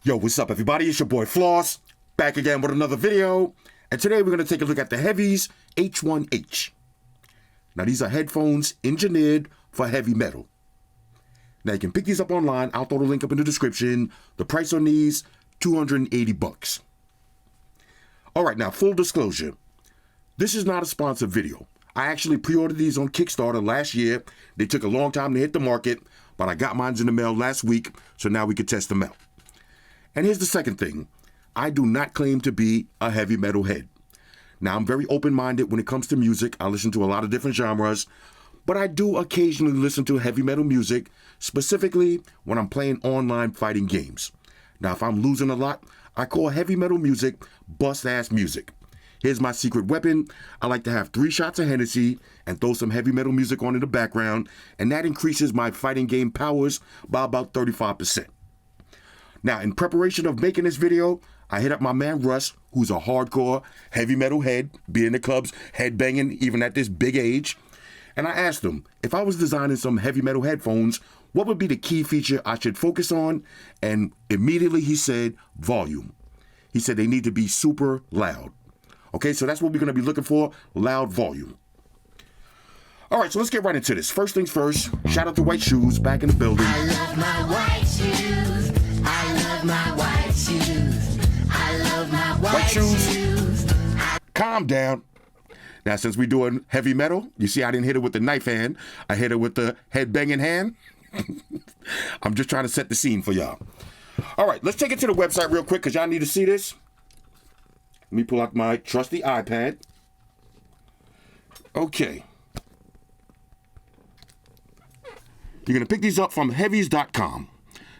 Yo, what's up, everybody? It's your boy Floss, back again with another video. And today we're going to take a look at the Heavies H1H. Now, these are headphones engineered for heavy metal. Now, you can pick these up online. I'll throw the link up in the description. The price on these, $280. All right, now, full disclosure. This is not a sponsored video. I actually pre-ordered these on Kickstarter last year. They took a long time to hit the market, but I got mine in the mail last week, so now we can test them out. And here's the second thing. I do not claim to be a heavy metal head. Now, I'm very open-minded when it comes to music. I listen to a lot of different genres, but I do occasionally listen to heavy metal music, specifically when I'm playing online fighting games. Now, if I'm losing a lot, I call heavy metal music bust-ass music. Here's my secret weapon. I like to have 3 shots of Hennessy and throw some heavy metal music on in the background, and that increases my fighting game powers by about 35%. Now, in preparation of making this video, I hit up my man Russ, who's a hardcore heavy metal head, be in the clubs, headbanging even at this big age. And I asked him, if I was designing some heavy metal headphones, what would be the key feature I should focus on? And immediately he said, volume. He said they need to be super loud. Okay, so that's what we're going to be looking for, loud volume. All right, so let's get right into this. First things first, shout out to White Shoes, back in the building. I love my white shoes. I love my white shoes. I love my white shoes. Calm down. Now, since we're doing heavy metal, you see I didn't hit it with the knife hand. I hit it with the head banging hand. I'm just trying to set the scene for y'all. All right, let's take it to the website real quick because y'all need to see this. Let me pull out my trusty iPad. Okay. You're going to pick these up from heavies.com.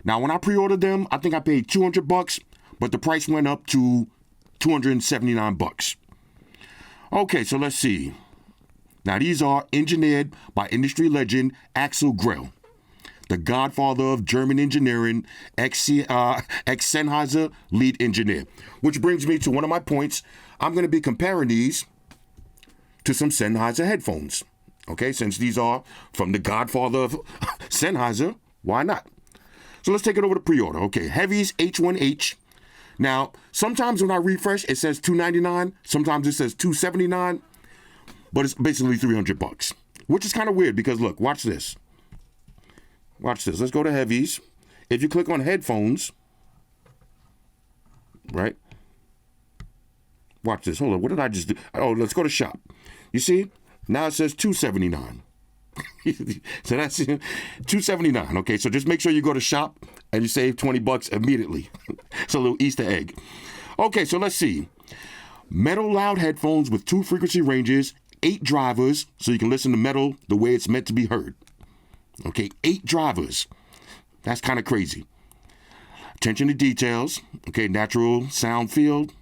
Now, when I pre-ordered them, I think I paid $200, but the price went up to $279. Okay, so let's see. Now, these are engineered by industry legend Axel Grell, the godfather of German engineering, ex-Sennheiser lead engineer. Which brings me to one of my points. I'm going to be comparing these to some Sennheiser headphones. Okay, since these are from the godfather of Sennheiser, why not? So let's take it over to pre-order. Okay, Heavies H1H. Now, sometimes when I refresh, it says $299. Sometimes it says $279. But it's basically $300, which is kind of weird because, look, watch this. Watch this. Let's go to Heavies. If you click on headphones, right? Watch this. Hold on. What did I just do? Oh, let's go to shop. You see? Now it says $279. So that's $279. Okay, so just make sure you go to shop and you save $20 immediately. It's a little Easter egg. Okay, so let's see. Metal loud headphones with 2 frequency ranges, 8 drivers, so you can listen to metal the way it's meant to be heard. Okay, 8 drivers. That's kind of crazy. Attention to details. Okay, natural sound field.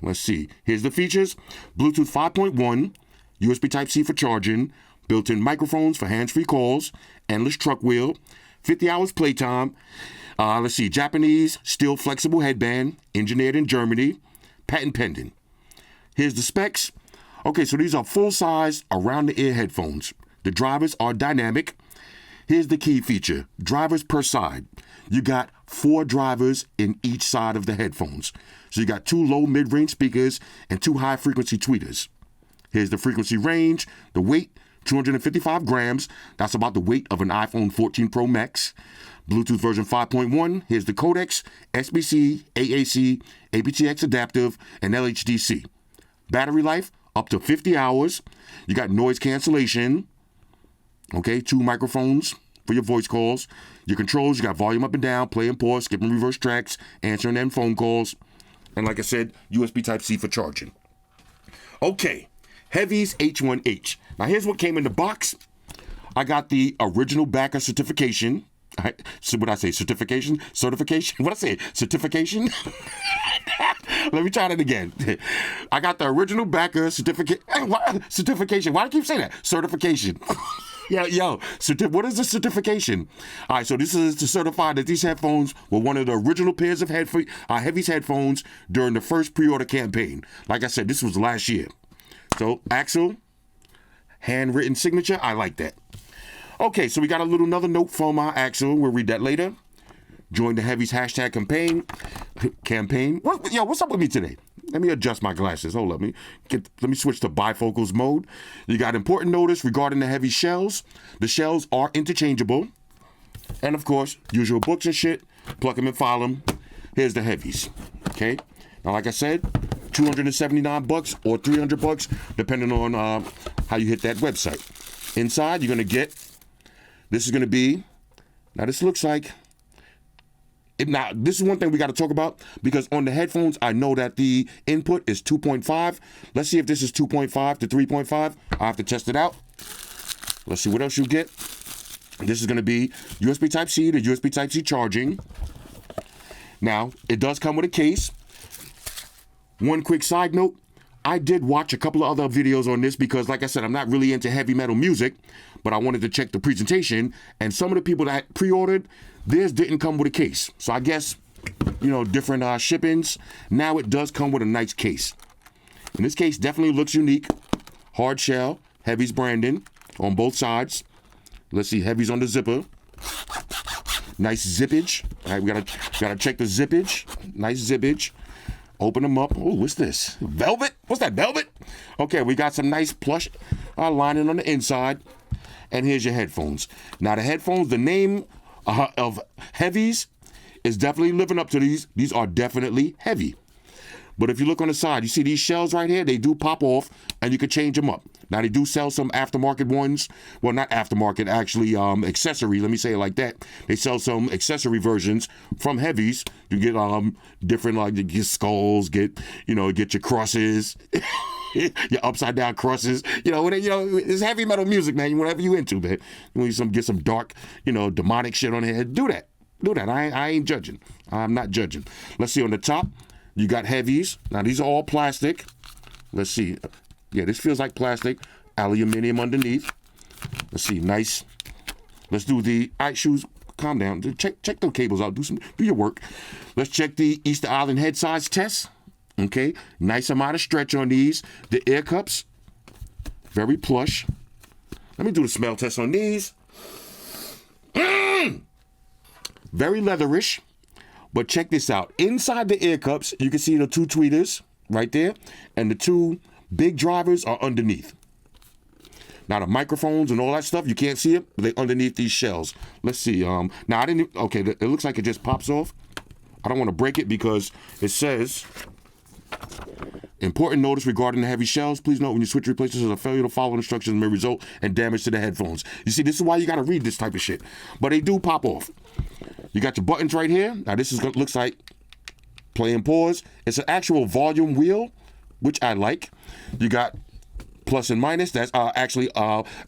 Let's see. Here's the features. Bluetooth 5.1, USB Type-C for charging, built-in microphones for hands-free calls, endless truck wheel, 50 hours playtime. Let's see. Japanese steel flexible headband, engineered in Germany, patent pending. Here's the specs. Okay, so these are full-size, around-the-ear headphones. The drivers are dynamic. Here's the key feature. Drivers per side. You got 4 drivers in each side of the headphones. So you got 2 low mid-range speakers and 2 high-frequency tweeters. Here's the frequency range. The weight, 255 grams. That's about the weight of an iPhone 14 Pro Max. Bluetooth version 5.1. Here's the codecs, SBC, AAC, aptX adaptive, and LHDC. Battery life, up to 50 hours. You got noise cancellation. Okay, 2 microphones for your voice calls. Your controls, you got volume up and down, play and pause, skip and reverse tracks, answering and phone calls. And like I said, USB Type-C for charging. Okay, Heavies H1H. Now here's what came in the box. I got the original backer certification. So what I say, certification? What I say, certification? Let me try that again. I got the original backer certificate. Certification. Why do I keep saying that? Certification. Yo, what is the certification? All right, so this is to certify that these headphones were one of the original pairs of Heavies headphones during the first pre-order campaign. Like I said, this was last year. So, Axel, handwritten signature, I like that. Okay, so we got another note from Axel. We'll read that later. Join the Heavies hashtag campaign. What's up with me today? Let me adjust my glasses. Hold up. Let me switch to bifocals mode. You got important notice regarding the heavy shells. The shells are interchangeable. And of course, usual books and shit. Pluck them and file them. Here's the heavies. Okay. Now, like I said, $279 or $300, depending on how you hit that website. Inside, you're going to get, this is going to be, now this looks like, now this is one thing we got to talk about, because on the headphones, I know that the input is 2.5. Let's see if this is 2.5 to 3.5. I have to test it out. Let's see what else you get. This is going to be USB Type-C to USB Type-C charging. Now, it does come with a case. One quick side note, I did watch a couple of other videos on this because, like I said, I'm not really into heavy metal music, but I wanted to check the presentation, and some of the people that pre-ordered, theirs didn't come with a case. So I guess, different shippings. Now it does come with a nice case. And this case definitely looks unique. Hard shell, Heavies branding on both sides. Let's see, Heavies on the zipper. Nice zippage. All right, we gotta check the zippage. Nice zippage. Open them up. Oh, what's this? Velvet? What's that, velvet? Okay, we got some nice plush lining on the inside. And here's your headphones. Now, the headphones, the name of Heavies is definitely living up to these. These are definitely heavy. But if you look on the side, you see these shells right here? They do pop off, and you can change them up. Now, they do sell some aftermarket ones. Well, not aftermarket, actually, accessory. Let me say it like that. They sell some accessory versions from Heavies. You get different, like, you get skulls, get your crosses, your upside down crosses. It's heavy metal music, man. Whatever you into, man. You want to get some dark, demonic shit on here. Do that. I ain't judging. I'm not judging. Let's see on the top. You got Heavies. Now, these are all plastic. Let's see. Yeah, this feels like plastic. Aluminum underneath. Let's see. Nice. Let's do the... All right, shoes. Calm down. Check the cables out. Do your work. Let's check the Easter Island head size test. Okay. Nice amount of stretch on these. The ear cups. Very plush. Let me do the smell test on these. Very leatherish. But check this out. Inside the ear cups, you can see the two tweeters right there, and the two big drivers are underneath. Now the microphones and all that stuff, you can't see it, but they're underneath these shells. Let's see. Now I didn't. Okay, it looks like it just pops off. I don't want to break it because it says, important notice regarding the heavy shells. Please note when you switch replacements, a failure to follow instructions may result in damage to the headphones. You see, this is why you got to read this type of shit. But they do pop off. You got your buttons right here. Now this looks like play and pause. It's an actual volume wheel, which I like. You got plus and minus. That's actually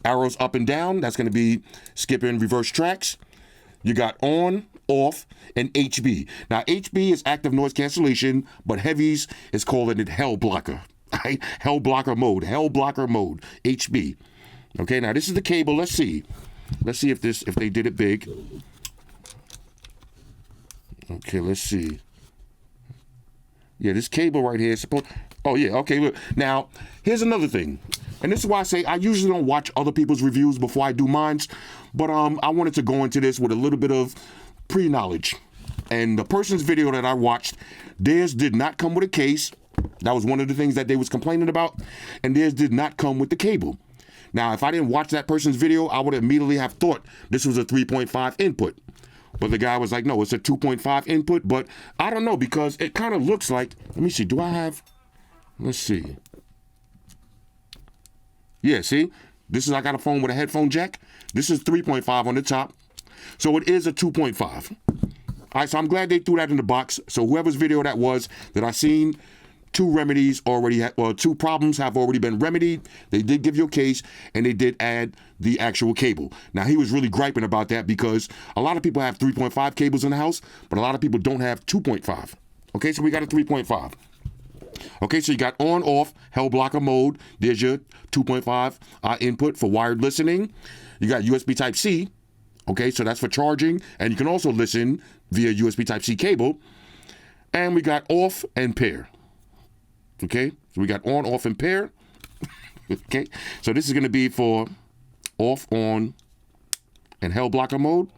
arrows up and down. That's going to be skipping reverse tracks. You got on, off, and HB. Now HB is active noise cancellation, but Heavies is calling it hell blocker. Right? Hell blocker mode. HB. Okay. Now this is the cable. Let's see if they did it big. Okay, let's see. Yeah, this cable right here is supposed... Oh, yeah, okay, look. Now, here's another thing. And this is why I say I usually don't watch other people's reviews before I do mine. But I wanted to go into this with a little bit of pre-knowledge. And the person's video that I watched, theirs did not come with a case. That was one of the things that they was complaining about. And theirs did not come with the cable. Now, if I didn't watch that person's video, I would immediately have thought this was a 3.5 input. But the guy was like, no, it's a 2.5 input. But I don't know, because it kind of looks like, let me see, do I have, let's see. Yeah, see, this is, I got a phone with a headphone jack. This is 3.5 on the top. So it is a 2.5. All right, so I'm glad they threw that in the box. So whoever's video that was that I seen, two problems have already been remedied. They did give you a case, and they did add the actual cable. Now, he was really griping about that because a lot of people have 3.5 cables in the house, but a lot of people don't have 2.5. Okay, so we got a 3.5. Okay, so you got on, off, hell blocker mode. There's your 2.5 input for wired listening. You got USB Type-C. Okay, so that's for charging, and you can also listen via USB Type-C cable. And we got off and pair. Okay, so we got on, off, and pair. Okay, so this is going to be for off, on, and hell blocker mode.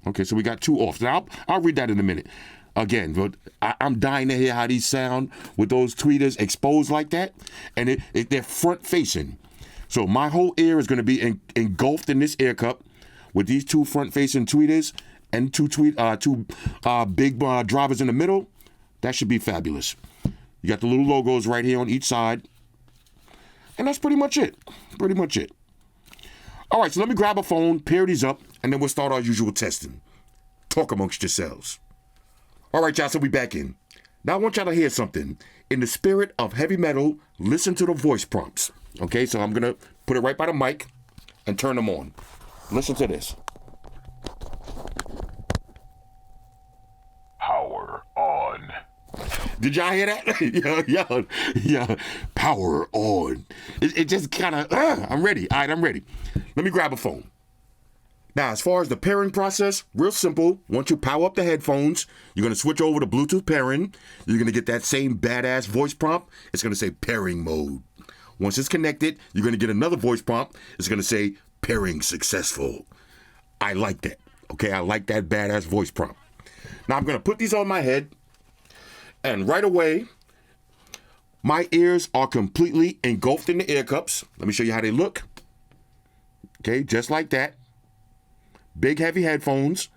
Okay, so we got 2 offs. Now, I'll read that in a minute. Again, but I'm dying to hear how these sound with those tweeters exposed like that. And they're front facing. So my whole ear is going to be engulfed in this ear cup with these 2 front facing tweeters and 2 big drivers in the middle. That should be fabulous. You got the little logos right here on each side. And that's pretty much it. Pretty much it. All right, so let me grab a phone, pair these up, and then we'll start our usual testing. Talk amongst yourselves. All right, y'all, so we back in. Now I want y'all to hear something. In the spirit of heavy metal, listen to the voice prompts. Okay, so I'm going to put it right by the mic and turn them on. Listen to this. Power on. Did y'all hear that? yeah. Power on. It just kind of, I'm ready. All right, I'm ready. Let me grab a phone. Now, as far as the pairing process, real simple. Once you power up the headphones, you're going to switch over to Bluetooth pairing. You're going to get that same badass voice prompt. It's going to say pairing mode. Once it's connected, you're going to get another voice prompt. It's going to say pairing successful. I like that. Okay, I like that badass voice prompt. Now, I'm going to put these on my head. And right away, my ears are completely engulfed in the ear cups. Let me show you how they look. Okay, just like that. Big, heavy headphones.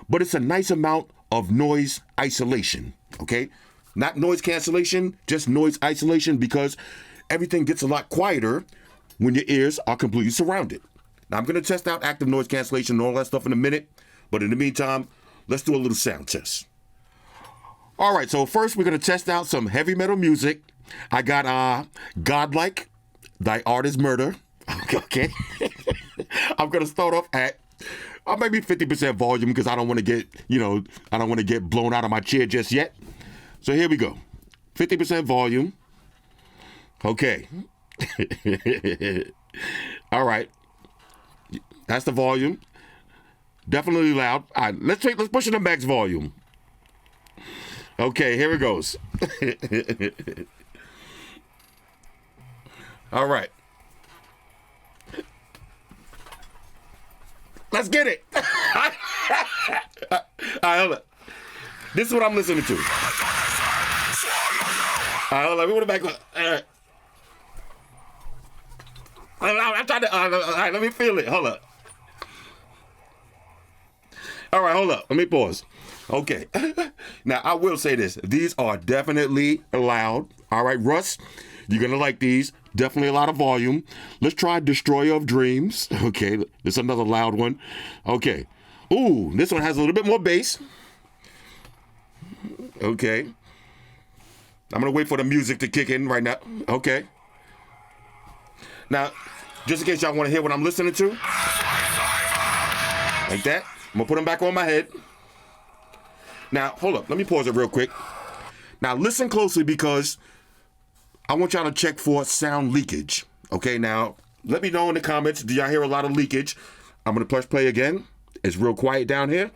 But it's a nice amount of noise isolation. Okay? Not noise cancellation, just noise isolation, because everything gets a lot quieter when your ears are completely surrounded. Now, I'm going to test out active noise cancellation and all that stuff in a minute. But in the meantime, let's do a little sound test. All right, so first we're going to test out some heavy metal music. I got Godlike, Thy Art is Murder. Okay. I'm going to start off at maybe 50% volume because I don't want to get blown out of my chair just yet. So here we go. 50% volume. Okay. All right. That's the volume. Definitely loud. All right, let's push it to max volume. Okay, here it goes. All right. Let's get it. All right, hold on. This is what I'm listening to. All right, hold on. Let me put it back. All right. I'm trying to. All right, let me feel it. Hold up. All right, hold up. Let me pause. Okay. Now, I will say this. These are definitely loud. All right, Russ, you're going to like these. Definitely a lot of volume. Let's try Destroyer of Dreams. Okay, this is another loud one. Okay. Ooh, this one has a little bit more bass. Okay. I'm going to wait for the music to kick in right now. Okay. Now, just in case y'all want to hear what I'm listening to. Like that. I'm going to put them back on my head. Now, hold up. Let me pause it real quick. Now, listen closely because I want y'all to check for sound leakage. Okay, now, let me know in the comments. Do y'all hear a lot of leakage? I'm going to press play again. It's real quiet down here.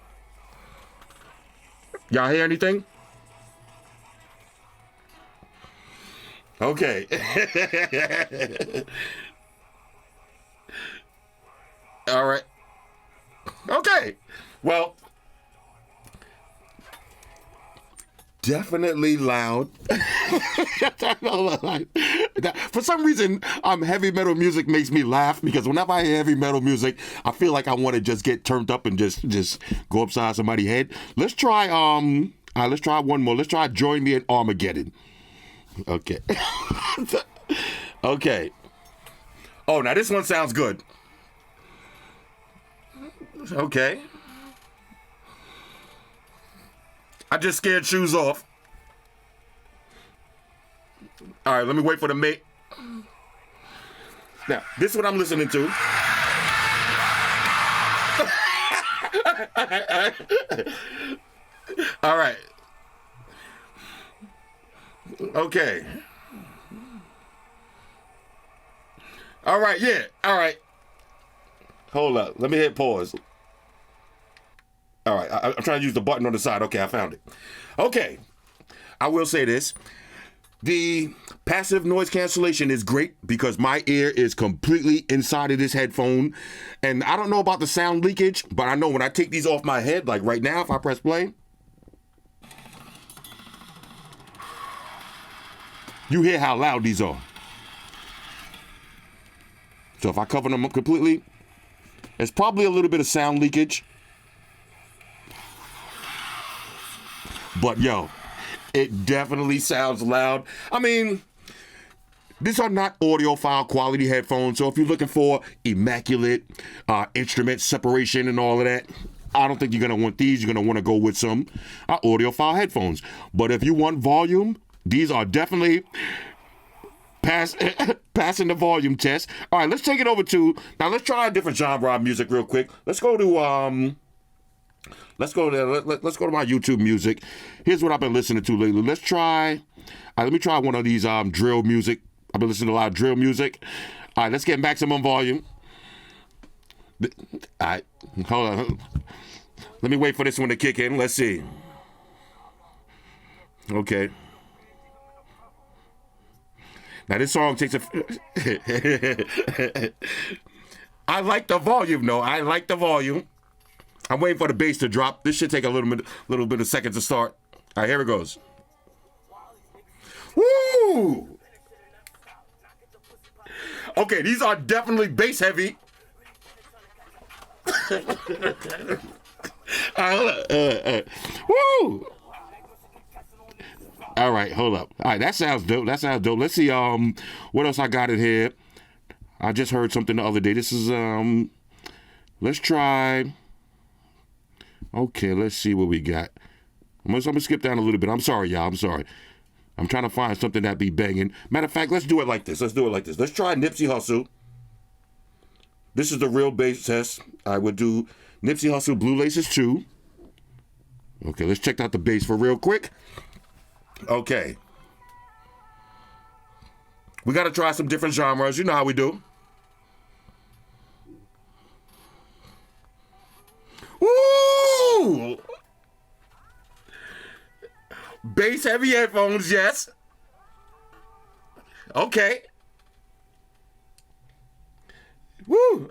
Y'all hear anything? Okay. All right. Okay. Well, definitely loud. For some reason, heavy metal music makes me laugh because whenever I hear heavy metal music, I feel like I want to just get turned up and just go upside somebody's head. Let's try let's try one more. Let's try Join Me in Armageddon. Okay. Okay. Oh, now this one sounds good. Okay. I just scared shoes off. All right, let me wait for the mate. Now, this is what I'm listening to. All right. Okay. All right, yeah. All right. Hold up. Let me hit pause. All right. I'm trying to use the button on the side. Okay, I found it. Okay. I will say this. The passive noise cancellation is great because my ear is completely inside of this headphone. And I don't know about the sound leakage, but I know when I take these off my head, like right now, if I press play, you hear how loud these are. So if I cover them up completely, there's probably a little bit of sound leakage. But yo, it definitely sounds loud. I mean, these are not audiophile quality headphones. So if you're looking for immaculate instrument separation and all of that, I don't think you're going to want these. You're going to want to go with some audiophile headphones. But if you want volume, these are definitely passing the volume test. All right, let's take it over to, now let's try a different genre of music real quick. Let's go to Let's go to my YouTube music. Here's what I've been listening to lately. Let me try one of these drill music. I've been listening to a lot of drill music. All right, let's get maximum volume. All right, hold on. Let me wait for this one to kick in. Let's see. Okay. Now this song takes a. I like the volume, though. I like the volume. I'm waiting for the bass to drop. This should take a little bit of seconds to start. All right, here it goes. Woo! Okay, these are definitely bass heavy. Woo! All right, hold up. All right, that sounds dope. Let's see. What else I got in here? I just heard something the other day. This is Let's try. Okay, let's see what we got. I'm gonna skip down a little bit. I'm sorry, y'all. I'm sorry. I'm trying to find something that be banging. Matter of fact, let's do it like this. Let's try Nipsey Hussle. This is the real bass test. I would do Nipsey Hussle Blue Laces 2. Okay, let's check out the bass for real quick. Okay. We got to try some different genres. You know how we do. Woo! Bass heavy headphones, yes. Okay. Woo!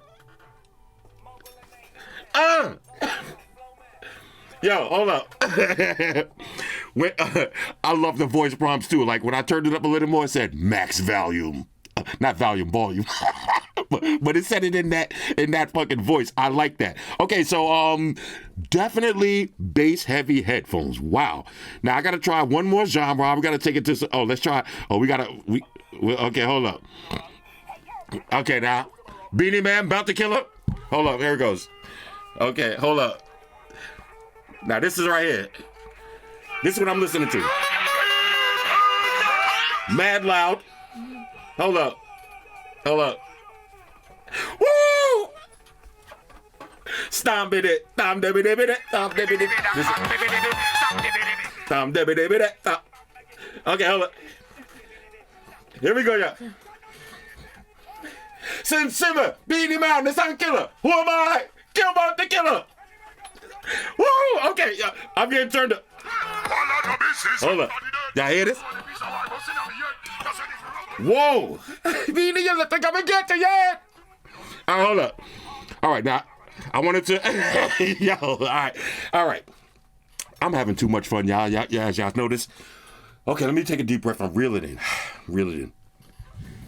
Yo, hold up. I love the voice prompts too. Like when I turned it up a little more, it said max volume. Not volume. but it said it in that fucking voice. I like that. Okay, so definitely bass heavy headphones. Wow. Now I gotta try one more genre. We gotta take it to let's try. Okay, hold up. Okay, now Beanie Man, Bounty Killer. Hold up, here it goes. Okay, hold up. Now this is right here. This is what I'm listening to. Mad loud. Hold up. Woo! Stomp it. Stomp it. Okay, hold up. Here we go, y'all. Simmer, Beanie Man, the Sun Killer. Who am I? Killbot the Killer. Woo! Okay, I'm getting turned up. Hold up. Y'all hear this? Whoa! Beanie, you think I'm gonna get to yet? All right, hold up. All right, now, I wanted to... Yo, all right. I'm having too much fun, y'all. Y'all notice? Okay, let me take a deep breath and reel it in.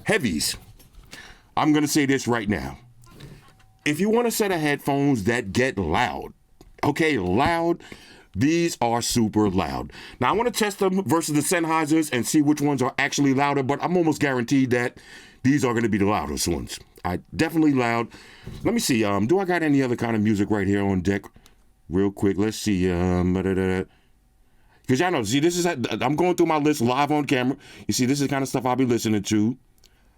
Heavies. I'm gonna say this right now. If you want a set of headphones that get loud, okay, loud, these are super loud. Now, I want to test them versus the Sennheisers and see which ones are actually louder, but I'm almost guaranteed that these are going to be the loudest ones. Definitely loud. Let me see. Do I got any other kind of music right here on deck? Real quick. Let's see. Because y'all know, see, I'm going through my list live on camera. You see, this is the kind of stuff I'll be listening to.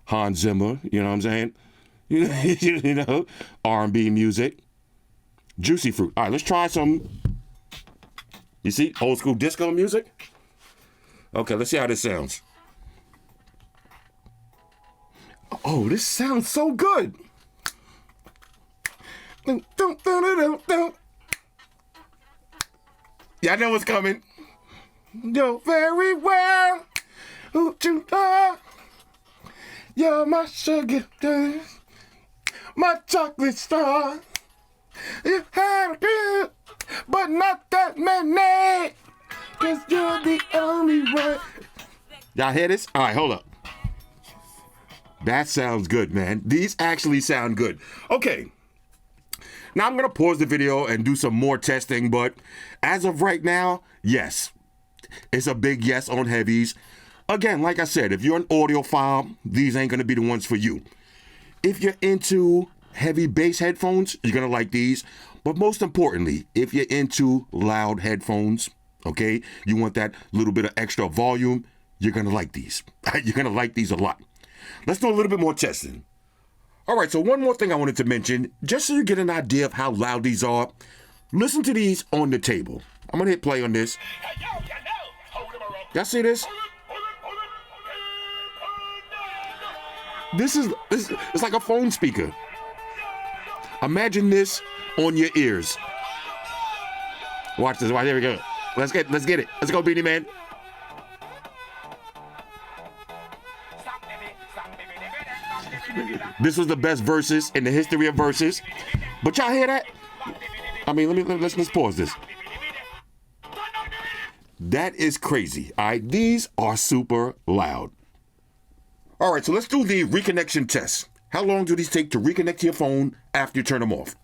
Hans Zimmer, you know what I'm saying? You know, R&B music. Juicy Fruit. All right, let's try some. You see, old school disco music. Okay, let's see how this sounds. Oh, this sounds so good. Y'all know what's coming. Go very well. Who you are? You're my sugar, my chocolate star. You have a girl, but not that many. Cause you're the only one. Y'all hear this? All right, hold up. That sounds good, man. These actually sound good. Okay. Now I'm going to pause the video and do some more testing, but as of right now, yes. It's a big yes on heavies. Again, like I said, if you're an audiophile, these ain't going to be the ones for you. If you're into heavy bass headphones, you're going to like these. But most importantly, if you're into loud headphones, okay, you want that little bit of extra volume, you're going to like these. You're going to like these a lot. Let's do a little bit more testing. All right, so one more thing I wanted to mention, just so you get an idea of how loud these are, listen to these on the table. I'm going to hit play on this. Y'all see this? This is it's like a phone speaker. Imagine this on your ears. Watch this. Right, there we go. Let's get it. Let's go, Beanie Man. This was the best verses in the history of verses. But y'all hear that? I mean, let's pause this. That is crazy. All right, these are super loud. All right, so let's do the reconnection test. How long do these take to reconnect to your phone after you turn them off?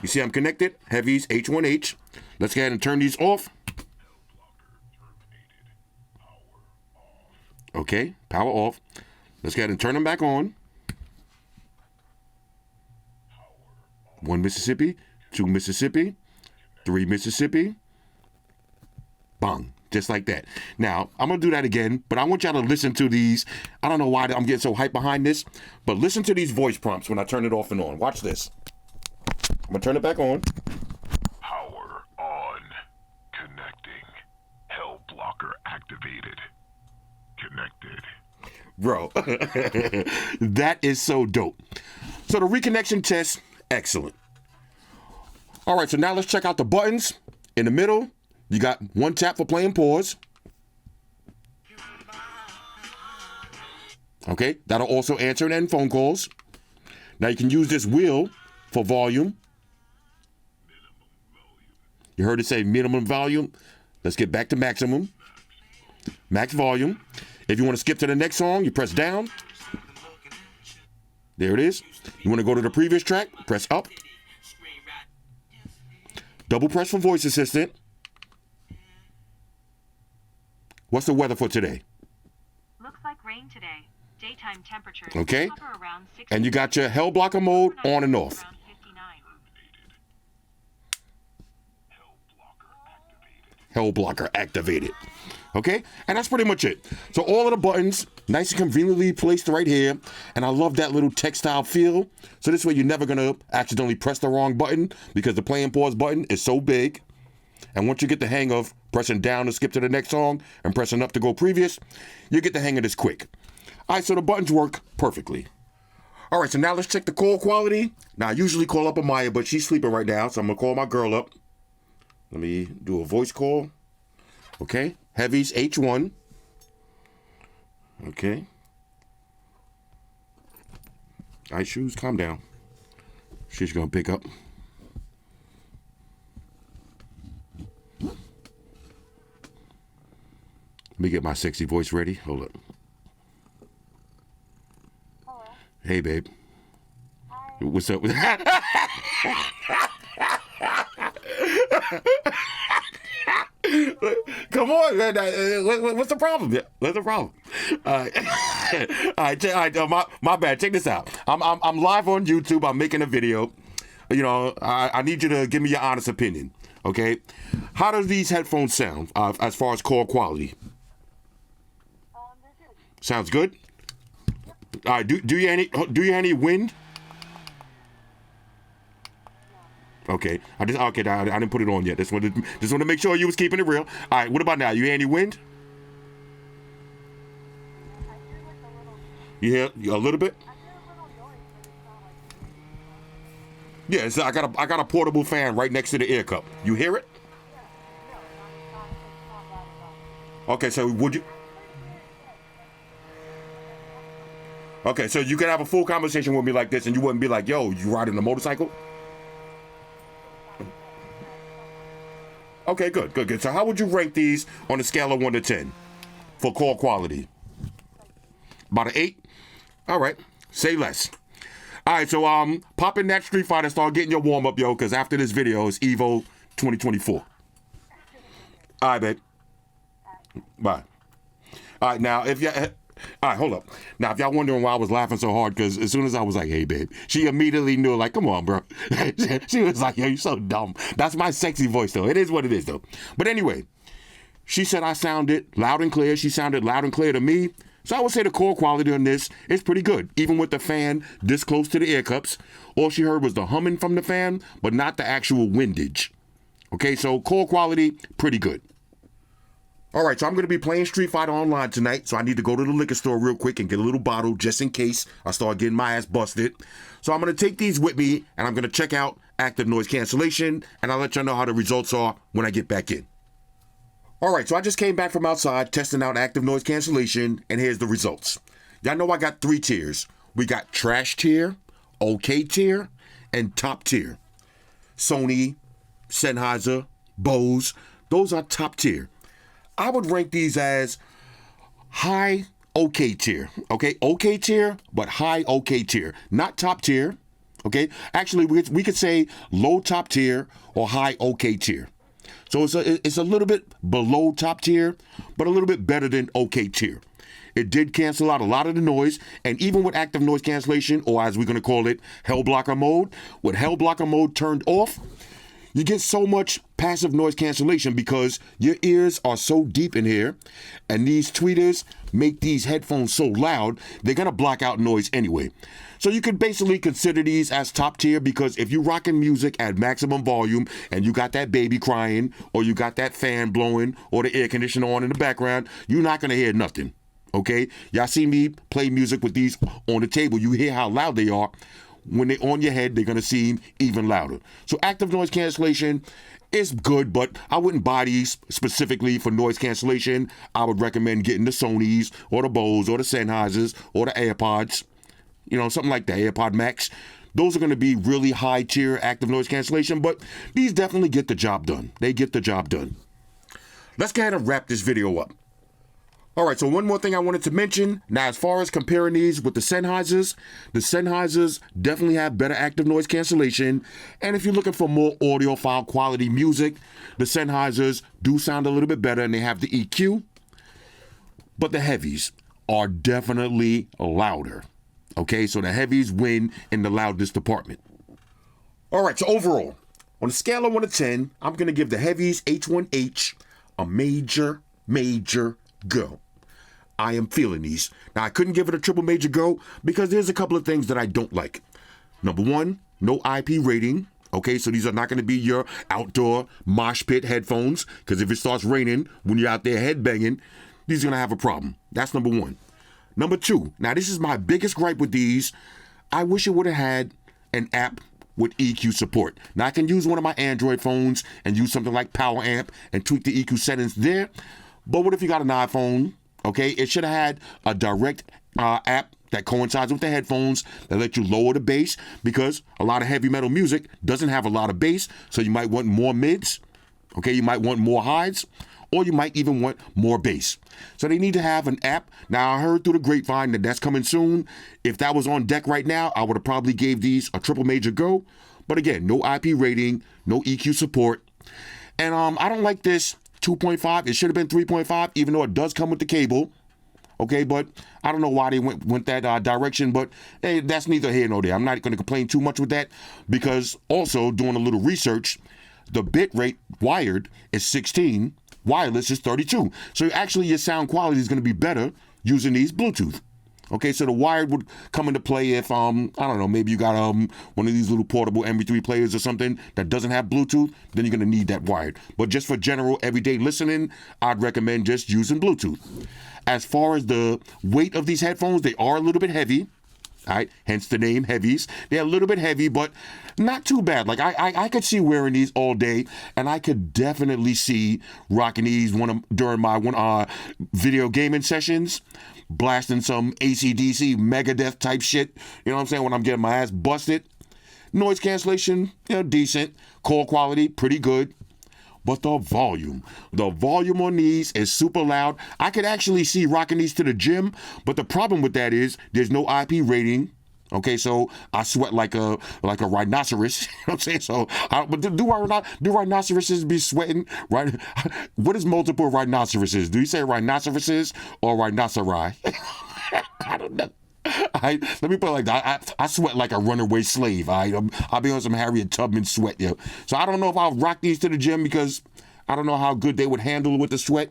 You see I'm connected, heavies, H1H. Let's go ahead and turn these off. Okay, power off. Let's go ahead and turn them back on. 1 Mississippi, 2 Mississippi, 3 Mississippi. Bang, just like that. Now, I'm going to do that again, but I want y'all to listen to these. I don't know why I'm getting so hyped behind this, but listen to these voice prompts when I turn it off and on. Watch this. I'm going to turn it back on. Power on. Connecting. Hell blocker activated. Connected. Bro, that is so dope. So the reconnection test, excellent. All right, so now let's check out the buttons. In the middle, you got one tap for play and pause. Okay, that'll also answer and end phone calls. Now you can use this wheel for volume. You heard it say minimum volume. Let's get back to maximum. Max volume. If you want to skip to the next song, you press down. There it is. You want to go to the previous track, press up. Double press for voice assistant. What's the weather for today? Looks like rain today. Daytime temperatures okay. hover around 60. And you got your hell blocker mode on and off. Around 59. Hell blocker activated. Okay, and that's pretty much it. So all of the buttons, nice and conveniently placed right here. And I love that little textile feel. So this way you're never gonna accidentally press the wrong button because the play and pause button is so big. And once you get the hang of pressing down to skip to the next song and pressing up to go previous, you get the hang of this quick. All right, so the buttons work perfectly. All right, so now let's check the call quality. Now I usually call up Amaya, but she's sleeping right now, so I'm gonna call my girl up. Let me do a voice call. Okay, heavies H1. Okay. All right, shoes, calm down. She's gonna pick up. Let me get my sexy voice ready. Hold up. Hello. Hey, babe. Hi. What's up? Come on, man. What's the problem? What's the problem? All right, my bad. Check this out. I'm live on YouTube. I'm making a video. You know, I need you to give me your honest opinion. Okay, how does these headphones sound as far as call quality? They're good. Sounds good. All right. Do you hear any wind? Okay, I didn't put it on yet. Just wanted to make sure you was keeping it real. All right, what about now? You hear any wind? I hear like a little. You hear a little bit? I hear a little noise, but it's not like. Yeah, so I got a portable fan right next to the ear cup. You hear it? Yeah. No, it's not loud at all. Okay, so would you? Okay, so you can have a full conversation with me like this and you wouldn't be like, yo, you riding a motorcycle? Okay, good. So how would you rank these on a scale of 1 to 10 for call quality? About an 8? All right, say less. All right, so pop in that Street Fighter, start getting your warm up, yo, because after this video is Evo 2024. All right, babe. Bye. All right, now if you, all right, hold up. Now if y'all wondering why I was laughing so hard, because as soon as I was like, "Hey, babe," she immediately knew, like, "Come on, bro." She was like, "Yo, you're so dumb." That's my sexy voice, though. It is what it is, though. But anyway, she said I sounded loud and clear. She sounded loud and clear to me. So I would say the call quality on this is pretty good, even with the fan this close to the ear cups. All she heard was the humming from the fan, but not the actual windage. Okay, so call quality, pretty good. All right, so I'm going to be playing Street Fighter Online tonight, so I need to go to the liquor store real quick and get a little bottle just in case I start getting my ass busted. So I'm going to take these with me, and I'm going to check out active noise cancellation, and I'll let y'all know how the results are when I get back in. All right, so I just came back from outside testing out active noise cancellation, and here's the results. Y'all know I got 3 tiers. We got trash tier, okay tier, and top tier. Sony, Sennheiser, Bose, those are top tier. I would rank these as high okay tier, okay? Okay tier, but high okay tier, not top tier, okay? Actually, we could say low top tier or high okay tier. So it's a little bit below top tier, but a little bit better than okay tier. It did cancel out a lot of the noise, and even with active noise cancellation, or as we're going to call it, hell blocker mode, with hell blocker mode turned off, you get so much passive noise cancellation because your ears are so deep in here, and these tweeters make these headphones so loud, they're going to block out noise anyway. So you could basically consider these as top tier because if you're rocking music at maximum volume and you got that baby crying or you got that fan blowing or the air conditioner on in the background, you're not going to hear nothing, okay? Y'all see me play music with these on the table. You hear how loud they are. When they're on your head, they're going to seem even louder. So active noise cancellation is good, but I wouldn't buy these specifically for noise cancellation. I would recommend getting the Sonys or the Bose or the Sennheisers or the AirPods, you know, something like the AirPod Max. Those are going to be really high tier active noise cancellation, but these definitely get the job done. They get the job done. Let's go ahead and wrap this video up. All right, so one more thing I wanted to mention. Now, as far as comparing these with the Sennheisers definitely have better active noise cancellation. And if you're looking for more audiophile quality music, the Sennheisers do sound a little bit better and they have the EQ. But the heavies are definitely louder. Okay, so the heavies win in the loudness department. All right, so overall, on a scale of 1 to 10, I'm going to give the heavies H1H a major go. I am feeling these. Now, I couldn't give it a triple major go because there's a couple of things that I don't like. Number 1, no IP rating. Okay, so these are not going to be your outdoor mosh pit headphones because if it starts raining when you're out there headbanging, these are going to have a problem. That's number 1. Number 2, now this is my biggest gripe with these. I wish it would have had an app with EQ support. Now, I can use one of my Android phones and use something like Power Amp and tweak the EQ settings there. But what if you got an iPhone? Okay, it should have had a direct app that coincides with the headphones that let you lower the bass because a lot of heavy metal music doesn't have a lot of bass, so you might want more mids. Okay, you might want more highs, or you might even want more bass. So they need to have an app. Now, I heard through the grapevine that that's coming soon. If that was on deck right now, I would have probably gave these a triple major go. But again, no IP rating, no EQ support. And I don't like this 2.5. It should have been 3.5, even though it does come with the cable. Okay, but I don't know why they went that direction, but hey, that's neither here nor there. I'm not going to complain too much with that because also doing a little research, the bit rate wired is 16, wireless is 32. So actually your sound quality is going to be better using these Bluetooth. Okay, so the wired would come into play if, I don't know, maybe you got one of these little portable MP3 players or something that doesn't have Bluetooth, then you're going to need that wired. But just for general everyday listening, I'd recommend just using Bluetooth. As far as the weight of these headphones, they are a little bit heavy. All right, hence the name heavies. They're a little bit heavy, but not too bad. Like I could see wearing these all day, and I could definitely see rocking these during my video gaming sessions, blasting some AC/DC Megadeth type shit. You know what I'm saying? When I'm getting my ass busted. Noise cancellation, decent. Call quality, pretty good. But the volume on these is super loud. I could actually see rocking these to the gym, but the problem with that is there's no IP rating. Okay, so I sweat like a rhinoceros. You know what I'm saying? So, but do rhinoceroses be sweating? Right? What is multiple rhinoceroses? Do you say rhinoceroses or rhinoceri? I don't know. Let me put it like that. I sweat like a runaway slave. I'll be on some Harriet Tubman sweat, yo. So I don't know if I'll rock these to the gym because I don't know how good they would handle with the sweat.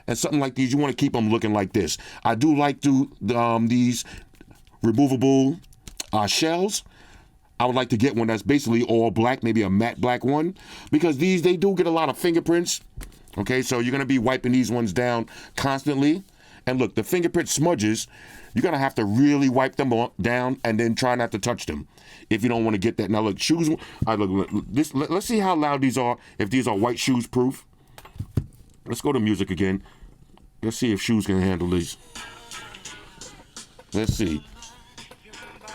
And something like these, you want to keep them looking like this. I do like these removable shells. I would like to get one that's basically all black, maybe a matte black one, because they do get a lot of fingerprints. Okay, so you're gonna be wiping these ones down constantly. And look, the fingerprint smudges, you're going to have to really wipe them down and then try not to touch them if you don't want to get that. Now, look, shoes. Let's see how loud these are, if these are white shoes proof. Let's go to music again. Let's see if shoes can handle these. Let's see.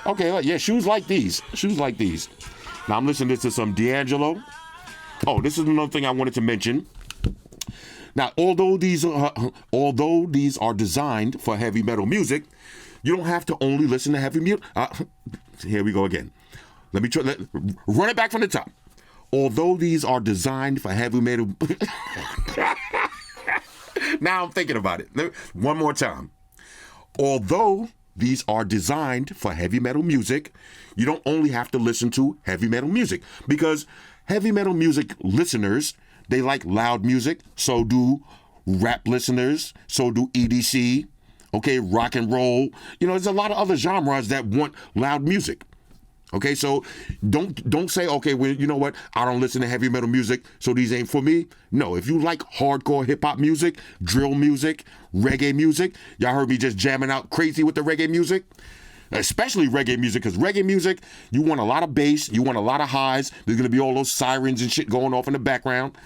Okay, yeah, shoes like these. Shoes like these. Now, I'm listening to some D'Angelo. Oh, this is another thing I wanted to mention. Now, although these are designed for heavy metal music, you don't have to only listen to heavy music. Here we go again. Let me run it back from the top. Although these are designed for heavy metal, now I'm thinking about it. One more time. Although these are designed for heavy metal music, you don't only have to listen to heavy metal music, because heavy metal music listeners, they like loud music. So do rap listeners. So do EDC. Okay, rock and roll. There's a lot of other genres that want loud music. Okay, so don't say, okay, well, you know what? I don't listen to heavy metal music, so these ain't for me. No, if you like hardcore hip hop music, drill music, reggae music, y'all heard me just jamming out crazy with the reggae music. Especially reggae music, because reggae music, you want a lot of bass, you want a lot of highs. There's going to be all those sirens and shit going off in the background.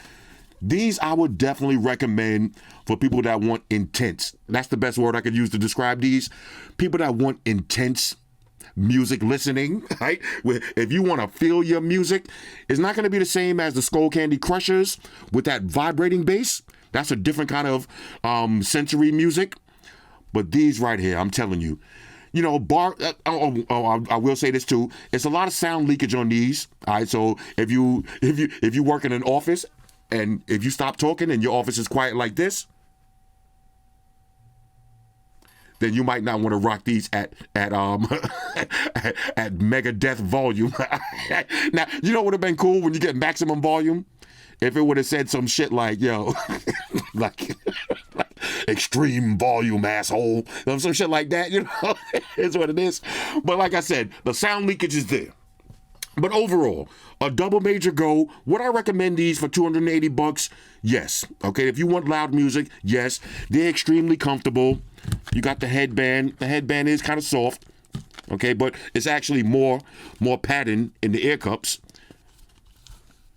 These I would definitely recommend for people that want intense. That's the best word I could use to describe these. People that want intense music listening, right? If you want to feel your music, it's not going to be the same as the Skull Candy Crushers with that vibrating bass. That's a different kind of sensory music. But these right here, I'm telling you, I will say this too. It's a lot of sound leakage on these. All right, so if you work in an office and if you stop talking and your office is quiet like this, then you might not want to rock these at at Megadeth volume. Now, you know what would have been cool when you get maximum volume? If it would have said some shit like, yo, like extreme volume, asshole. Some shit like that, it's what it is. But like I said, the sound leakage is there. But overall, a double major go. Would I recommend these for $280? Yes. Okay, if you want loud music, yes. They're extremely comfortable. You got the headband. The headband is kind of soft. Okay, but it's actually more padding in the ear cups.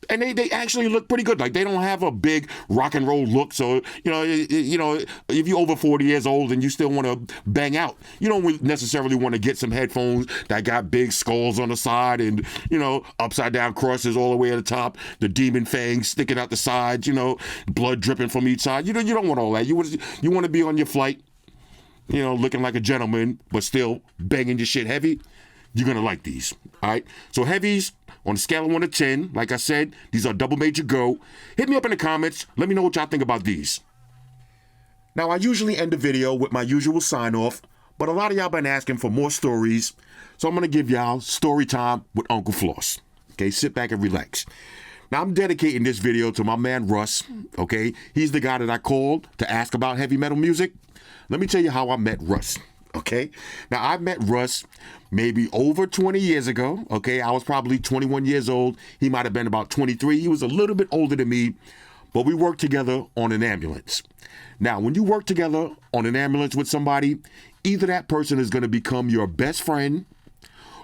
And they actually look pretty good. Like, they don't have a big rock and roll look. So, if you're over 40 years old and you still want to bang out, you don't necessarily want to get some headphones that got big skulls on the side and, upside down crosses all the way at the top, the demon fangs sticking out the sides, blood dripping from each side. You don't want all that. You want to be on your flight, looking like a gentleman, but still banging your shit heavy. You're going to like these. All right. So heavies, on a scale of 1 to 10, like I said, these are double major go. Hit me up in the comments. Let me know what y'all think about these. Now, I usually end the video with my usual sign off, but a lot of y'all been asking for more stories. So I'm going to give y'all story time with Uncle Floss. Okay, sit back and relax. Now, I'm dedicating this video to my man Russ. Okay, he's the guy that I called to ask about heavy metal music. Let me tell you how I met Russ. Okay, now I met Russ maybe over 20 years ago. Okay, I was probably 21 years old. He might have been about 23. He was a little bit older than me, but we worked together on an ambulance. Now, when you work together on an ambulance with somebody, either that person is going to become your best friend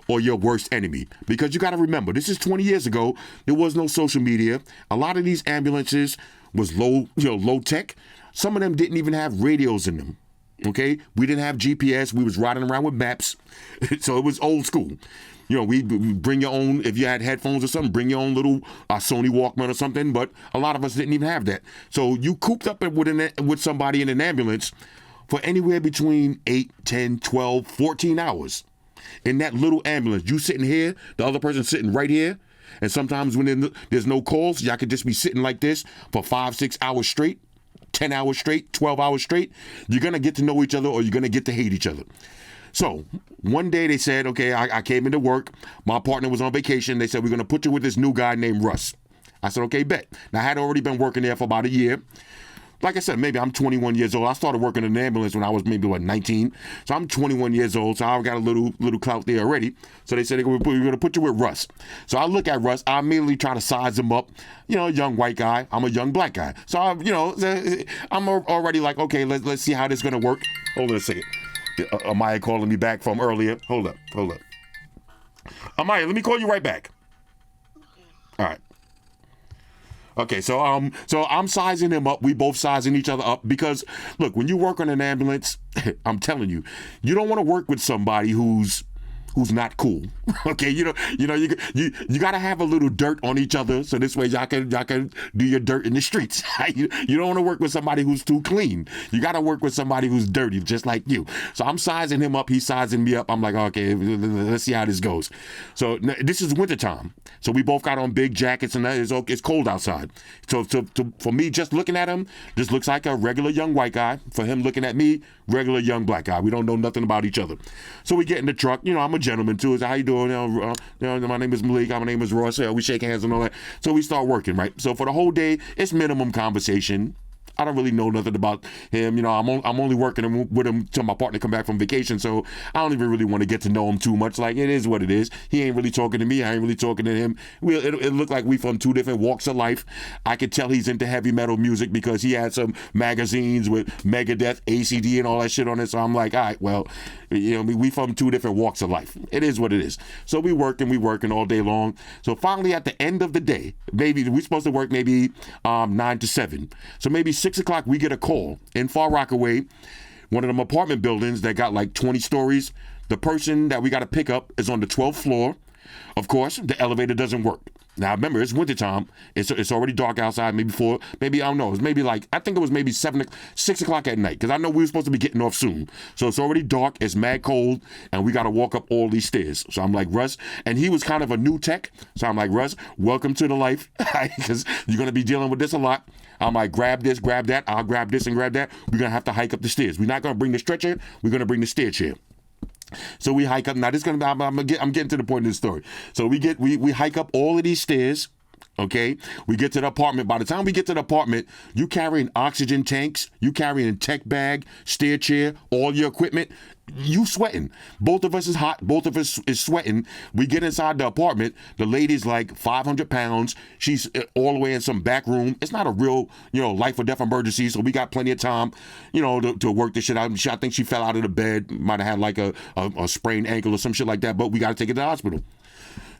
or your worst enemy. Because you got to remember, this is 20 years ago. There was no social media. A lot of these ambulances was low tech. Some of them didn't even have radios in them. Okay, we didn't have GPS. We was riding around with maps, so it was old school. We bring your own, if you had headphones or something, bring your own little Sony Walkman or something. But a lot of us didn't even have that. So you cooped up with somebody in an ambulance for anywhere between 8, 10, 12, 14 hours. In that little ambulance, you sitting here, the other person sitting right here. And sometimes when there's no calls, y'all could just be sitting like this for 5, 6 hours straight, 10 hours straight, 12 hours straight. You're going to get to know each other or you're going to get to hate each other. So one day they said, okay, I came into work. My partner was on vacation. They said, we're going to put you with this new guy named Russ. I said, okay, bet. Now, I had already been working there for about a year. Like I said, maybe I'm 21 years old. I started working in an ambulance when I was maybe, 19. So I'm 21 years old, so I got a little clout there already. So they said, we're going to put you with Russ. So I look at Russ. I immediately try to size him up. A young white guy. I'm a young black guy. So, I'm already like, okay, let's see how this is going to work. Hold on a second. Amaya calling me back from earlier. Hold up. Amaya, let me call you right back. All right. Okay, so I'm sizing him up. We both sizing each other up because, look, when you work on an ambulance, I'm telling you, you don't want to work with somebody who's not cool. Okay, you got to have a little dirt on each other, so this way y'all can do your dirt in the streets. You don't want to work with somebody who's too clean. You got to work with somebody who's dirty, just like you. So I'm sizing him up. He's sizing me up. I'm like, okay, let's see how this goes. So this is wintertime. So we both got on big jackets, and it's cold outside. So for me, just looking at him, this looks like a regular young white guy. For him looking at me, regular young black guy. We don't know nothing about each other. So we get in the truck. I'm a gentleman too. How you doing? My name is Malik. My name is Ross. We shake hands and all that. So we start working, right? So for the whole day, it's minimum conversation. I don't really know nothing about him. I'm only working with him till my partner come back from vacation, so I don't even really want to get to know him too much. Like, it is what it is. He ain't really talking to me. I ain't really talking to him. It looked like we from two different walks of life. I could tell he's into heavy metal music because he had some magazines with Megadeth, ACD, and all that shit on it. So I'm like, all right, well, we from two different walks of life. It is what it is. So we working all day long. So finally, at the end of the day, maybe we're supposed to work maybe 9 to 7. So maybe 6 o'clock, we get a call in Far Rockaway, one of them apartment buildings that got like 20 stories. The person that we got to pick up is on the 12th floor. Of course, the elevator doesn't work. Now, remember, it's wintertime. It's already dark outside. Maybe I don't know. It was maybe I think it was maybe 6 o'clock at night, because I know we were supposed to be getting off soon. So it's already dark. It's mad cold, and we got to walk up all these stairs. So I'm like, Russ, and he was kind of a new tech. So I'm like, Russ, welcome to the life, because you're going to be dealing with this a lot. I'm like, grab this, grab that. I'll grab this and grab that. We're going to have to hike up the stairs. We're not going to bring the stretcher. We're going to bring the stair chair. So we hike up. Now this I'm getting to the point of the story. So we hike up all of these stairs. Okay, we get to the apartment. By the time we get to the apartment, you carrying oxygen tanks, you carrying tech bag, stair chair, all your equipment. You sweating. Both of us is hot. Both of us is sweating. We get inside the apartment. The lady's like 500 pounds. She's all the way in some back room. It's not a real, life or death emergency. So we got plenty of time, to work this shit out. I think she fell out of the bed. Might have had like a sprained ankle or some shit like that. But we got to take her to the hospital.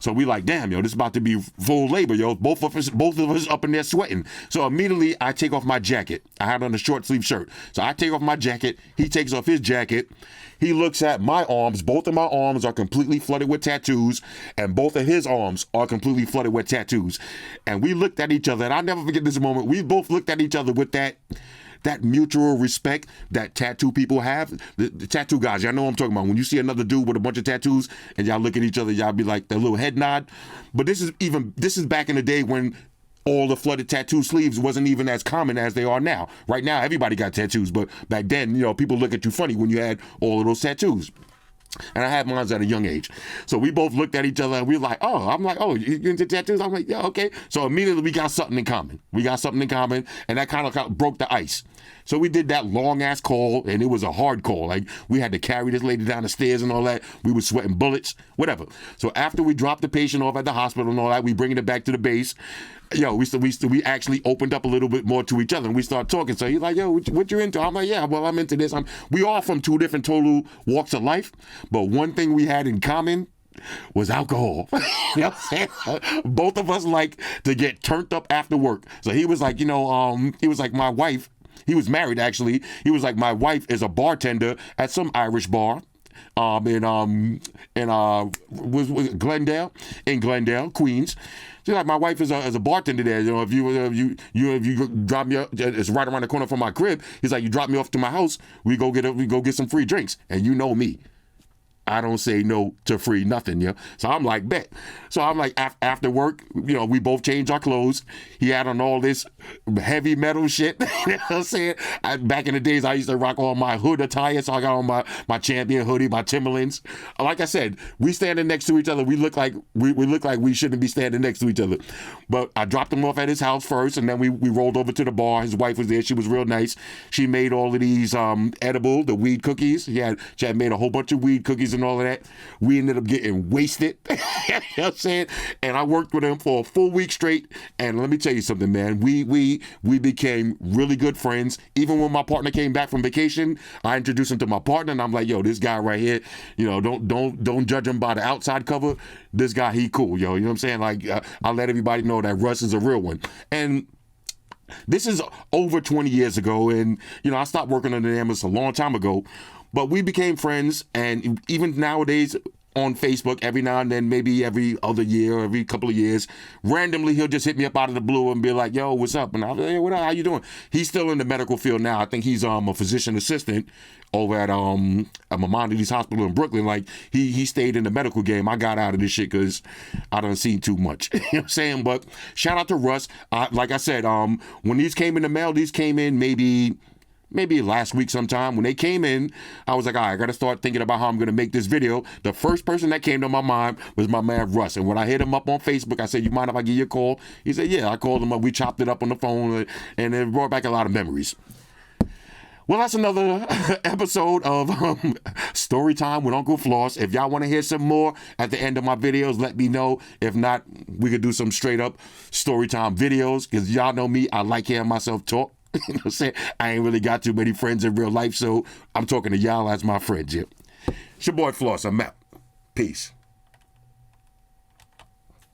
So we like, damn, this is about to be full labor, Both of us up in there sweating. So immediately I take off my jacket. I had on a short sleeve shirt. So I take off my jacket. He takes off his jacket. He looks at my arms. Both of my arms are completely flooded with tattoos, and both of his arms are completely flooded with tattoos. And we looked at each other, and I'll never forget this moment. We both looked at each other with that mutual respect that tattoo people have. The tattoo guys, y'all know what I'm talking about. When you see another dude with a bunch of tattoos and y'all look at each other, y'all be like that little head nod. But this is back in the day when all the flooded tattoo sleeves wasn't even as common as they are now. Right now, everybody got tattoos, but back then, people look at you funny when you had all of those tattoos. And I had mine at a young age. So we both looked at each other and we were like, I'm like, you into tattoos? I'm like, yeah, okay. So immediately we got something in common. And that kind of broke the ice. So we did that long ass call, and it was a hard call. Like, we had to carry this lady down the stairs and all that. We were sweating bullets, whatever. So after we dropped the patient off at the hospital and all that, we bringing it back to the base. yo, we actually opened up a little bit more to each other, and we started talking. So he's like, yo, what you into? I'm like, yeah, well, I'm into this. We all from two different total walks of life, but one thing we had in common was alcohol. You know what I'm saying? Both of us like to get turned up after work. So he was like, he was like, my wife, he was married actually. He was like, my wife is a bartender at some Irish bar. Was Glendale, in Glendale, Queens. She's like, my wife is a bartender there. You know, if you drop me up, it's right around the corner from my crib. He's like, you drop me off to my house, we go get some free drinks. And you know me, I don't say no to free nothing, yeah. So I'm like, bet. So I'm like, after work, we both changed our clothes. He had on all this heavy metal shit. You know what I'm saying? Back in the days, I used to rock all my hood attire. So I got on my Champion hoodie, my Timberlands. Like I said, we standing next to each other. We look like we shouldn't be standing next to each other. But I dropped him off at his house first, and then we rolled over to the bar. His wife was there. She was real nice. She made all of these the weed cookies. She had made a whole bunch of weed cookies and all of that. We ended up getting wasted. You know what I'm saying? And I worked with him for a full week straight. And let me tell you something, man. We became really good friends. Even when my partner came back from vacation, I introduced him to my partner, and I'm like, yo, this guy right here, don't judge him by the outside cover. This guy, he cool, yo. You know what I'm saying? Like, I'll let everybody know that Russ is a real one. And this is over 20 years ago, and I stopped working under the Amos a long time ago, but we became friends. And even nowadays on Facebook, every now and then, maybe every other year, every couple of years, randomly he'll just hit me up out of the blue and be like, yo, what's up? And I'll be like, hey, what up? How you doing? He's still in the medical field now. I think he's a physician assistant over at Maimonides Hospital in Brooklyn. Like, he stayed in the medical game. I got out of this shit because I done seen too much. You know what I'm saying? But shout out to Russ. Like I said, when these came in the mail, these came in maybe last week sometime. When they came in, I was like, all right, I got to start thinking about how I'm going to make this video. The first person that came to my mind was my man Russ. And when I hit him up on Facebook, I said, you mind if I give you a call? He said, yeah. I called him up. We chopped it up on the phone, and it brought back a lot of memories. Well, that's another episode of Story Time with Uncle Floss. If y'all want to hear some more at the end of my videos, let me know. If not, we could do some straight up story time videos, because y'all know me, I like hearing myself talk. You know what I'm saying? I ain't really got too many friends in real life, so I'm talking to y'all as my friends. Yeah. It's your boy Floss. I'm out. Peace.